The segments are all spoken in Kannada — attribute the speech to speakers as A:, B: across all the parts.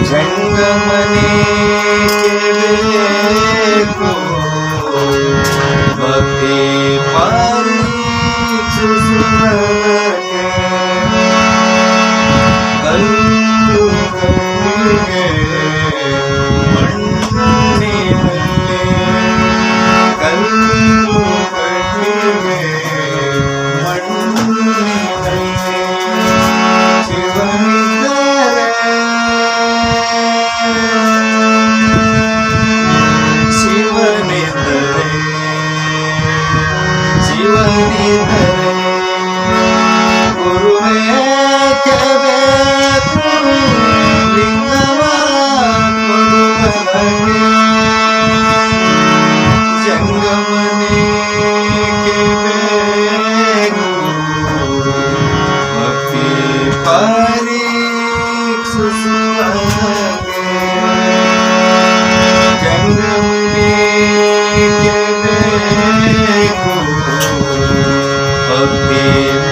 A: ಜಂಗಮನೇ ಬೇಕು ಭಕ್ತಿ ಪರೀಕ್ಷಿಸುವುದಕ್ಕೆ ಕಲ್ಲು ಕಣ್ಣಿಗೆ ಮಣ್ಣಿನಲ್ಲಿ ಕಲ್ಲು ಕಣ್ಣಿಗೆ ಮಣ್ಣಿನಲ್ಲಿ ಶಿವನಿದ್ದರೆ ಗುರುವೇಕೆ ಬೇಕು ಲಿಂಗವ ಕೊಡುವವನಿಗೆ ಜಂಗಮನೇಕೆ ಬೇಕು ಭಕ್ತಿ ಪರೀಕ್ಷಿಸುವವನಿಗೆ ಜಂಗಮನೇಕೆ ಬೇಕು ಭಕ್ತಿ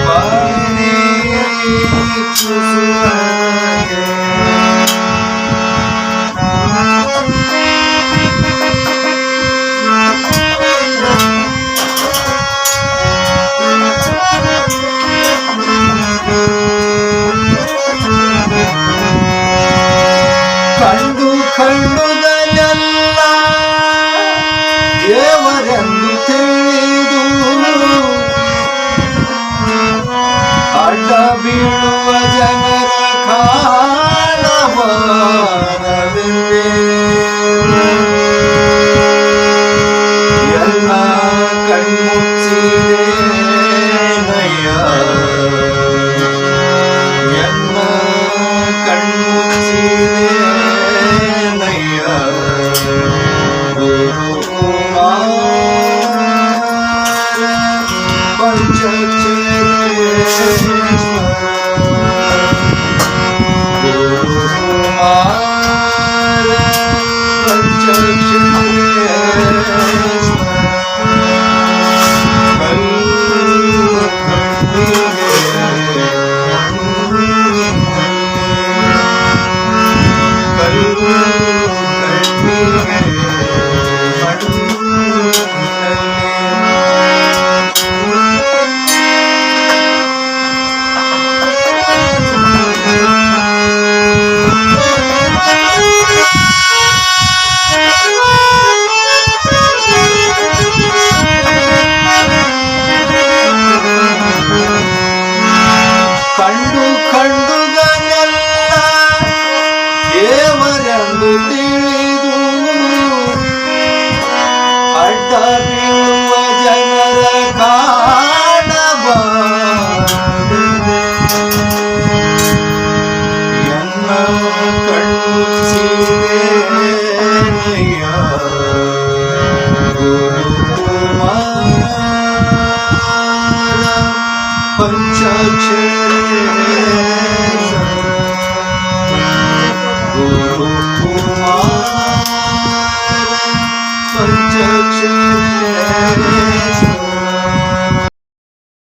A: ಪರೀಕ್ಷಿಸುವವನಿಗೆ ಕಂಡು ಕಂಡುದನ್ನೆಲ್ಲ ದೇವರೆಂದು ತಿಳಿದು ಅಡ್ಡ ಬೀಳುವ ಜನರ ಕಾಣಬಾರದೆಂದೇ ಎಲ್ಲ ಕಣ್ಮುಚ್ಚಿದೆ ನಯ್ಯ ಎಲ್ಲ ಕಣ್ಮುಚ್ಚಿದೆ ನಯ್ಯ ಗುರುಕುಮಾರ ಗುರುಕುಮಾರ ಕಂಡು ಕಂಡುದನ್ನೆಲ್ಲ ದೇವರೆಂದು ತಿಳಿದು ಅಡ್ಡ ಬೀಳುವ ಜನರ ಕಾಣಬಾರದೆಂದೇ ಎಲ್ಲ ಕಣ್ಣುಚ್ಚಿದೆ ನಯ್ಯ ಗುರುಕುಮಾರ ಪಂಚಾಕ್ಷರೇಶ ಗುರುಕುಮಾರ ಪಂಚಾಕ್ಷರೇಶ